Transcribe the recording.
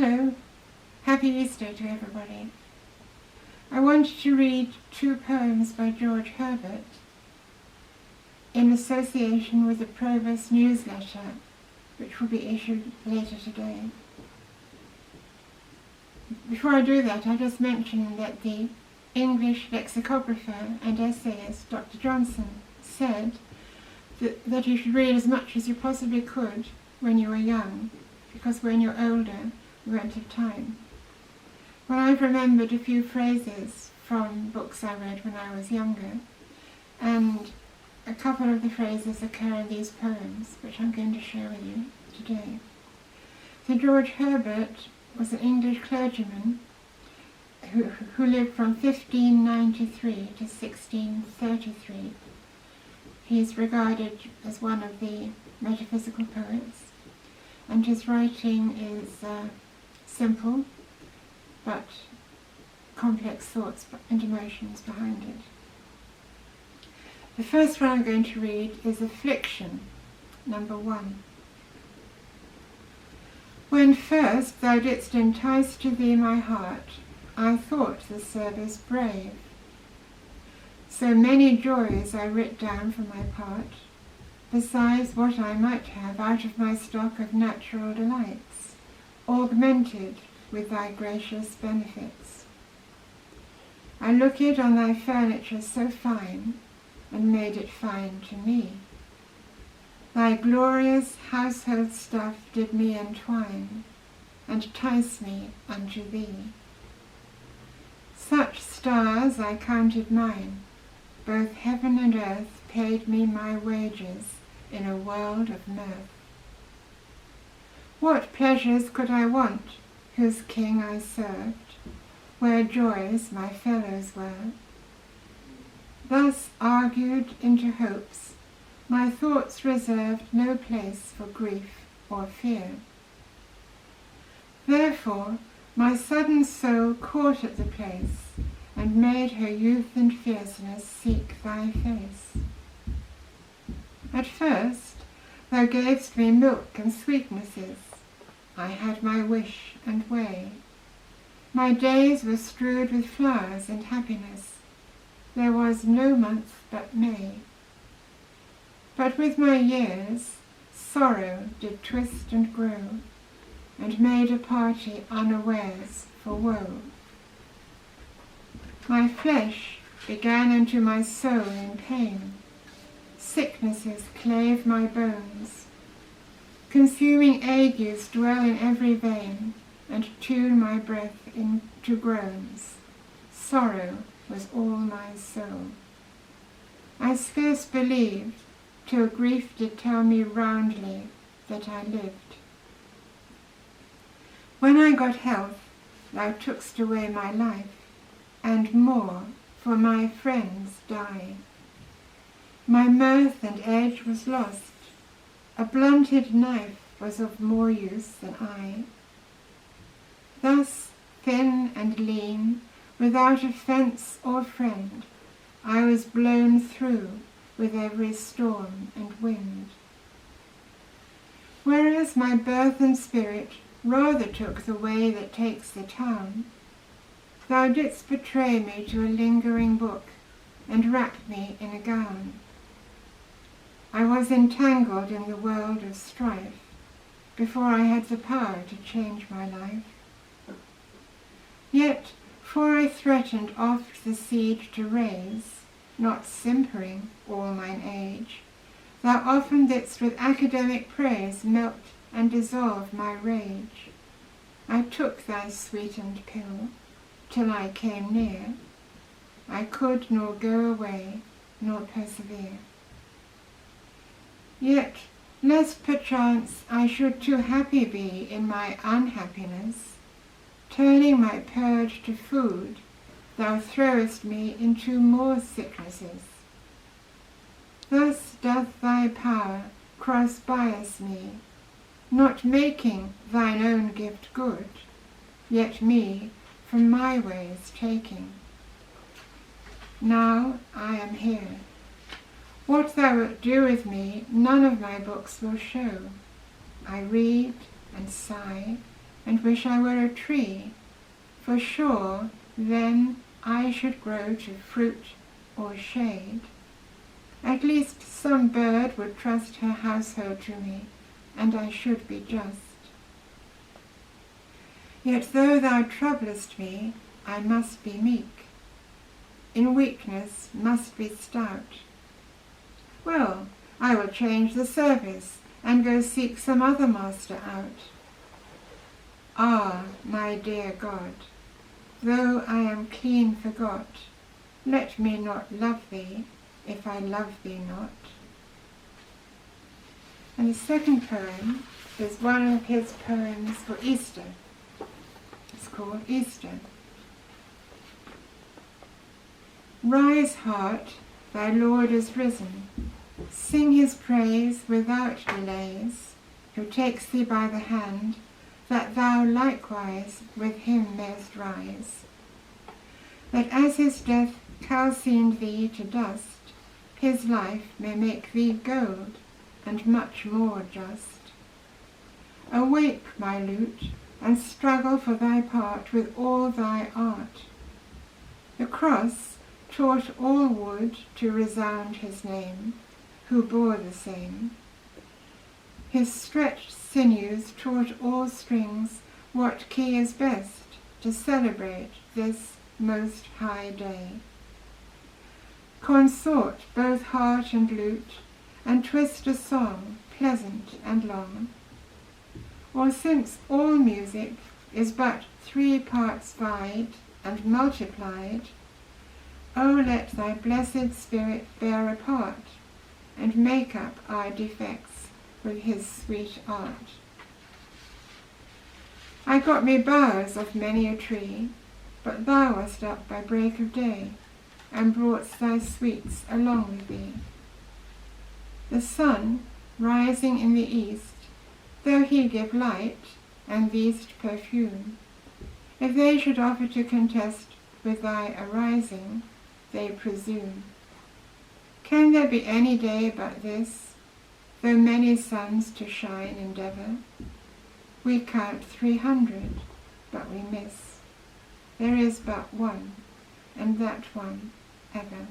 Hello, happy Easter to everybody. I wanted to read 2 poems by George Herbert in association with the Provost newsletter, which will be issued later today. Before I do that, I just mention that the English lexicographer and essayist Dr. Johnson said that you should read as much as you possibly could when you were young, because when you're older, you won't have time. Well, I've remembered a few phrases from books I read when I was younger, and a couple of the phrases occur in these poems, which I'm going to share with you today. So George Herbert was an English clergyman who lived from 1593 to 1633. He's regarded as one of the metaphysical poets, and his writing is simple, but complex thoughts and emotions behind it. The first one I'm going to read is Affliction, number 1. When first thou didst entice to thee my heart, I thought the service brave. So many joys I writ down for my part, besides what I might have out of my stock of natural delights, augmented with thy gracious benefits. I looked on thy furniture so fine, and made it fine to me. Thy glorious household stuff did me entwine, and tice me unto thee. Such stars I counted mine, both heaven and earth paid me my wages in a world of mirth. What pleasures could I want, whose king I served, where joys my fellows were? Thus argued into hopes, my thoughts reserved no place for grief or fear. Therefore my sudden soul caught at the place, and made her youth and fierceness seek thy face. At first thou gavest me milk and sweetnesses, I had my wish and way. My days were strewed with flowers and happiness, there was no month but May. But with my years sorrow did twist and grow, and made a party unawares for woe. My flesh began unto my soul in pain, sicknesses clave my bones, consuming agues dwell in every vein, and tune my breath into groans. Sorrow was all my soul. I scarce believed, till grief did tell me roundly that I lived. When I got health, thou took'st away my life, and more, for my friends died. My mirth and edge was lost, a blunted knife was of more use than I. Thus, thin and lean, without a fence or friend, I was blown through with every storm and wind. Whereas my burthened spirit rather took the way that takes the town, thou didst betray me to a lingering book, and wrap me in a gown. I was entangled in the world of strife, before I had the power to change my life. Yet, for I threatened oft the siege to raise, not simpering all mine age, thou often didst with academic praise melt and dissolve my rage. I took thy sweetened pill, till I came near, I could nor go away, nor persevere. Yet, lest perchance I should too happy be in my unhappiness, turning my purge to food, thou throwest me into more sicknesses. Thus doth thy power cross-bias me, not making thine own gift good, yet me from my ways taking. Now I am here. What thou wilt do with me, none of my books will show. I read and sigh, and wish I were a tree, for sure then I should grow to fruit or shade. At least some bird would trust her household to me, and I should be just. Yet though thou troublest me, I must be meek. In weakness must be stout. Well, I will change the service, and go seek some other master out. Ah, my dear God, though I am clean forgot, let me not love thee, if I love thee not. And the second poem is one of his poems for Easter. It's called Easter. Rise, heart, thy Lord is risen. Sing his praise without delays, who takes thee by the hand, that thou likewise with him mayst rise. That as his death calcined thee to dust, his life may make thee gold, and much more just. Awake, my lute, and struggle for thy part with all thy art. The cross taught all wood to resound his name, who bore the same. His stretched sinews taught all strings what key is best to celebrate this most high day. Consort both heart and lute, and twist a song pleasant and long. Or since all music is but 3 parts vied and multiplied, O let thy blessed Spirit bear a part, and make up our defects with his sweet art. I got me boughs of many a tree, but thou wast up by break of day, and brought'st thy sweets along with thee. The sun, rising in the east, though he give light, and these perfume, if they should offer to contest with thy arising, they presume. Can there be any day but this, though many suns to shine endeavour? We count 300, but we miss. There is but one, and that one ever.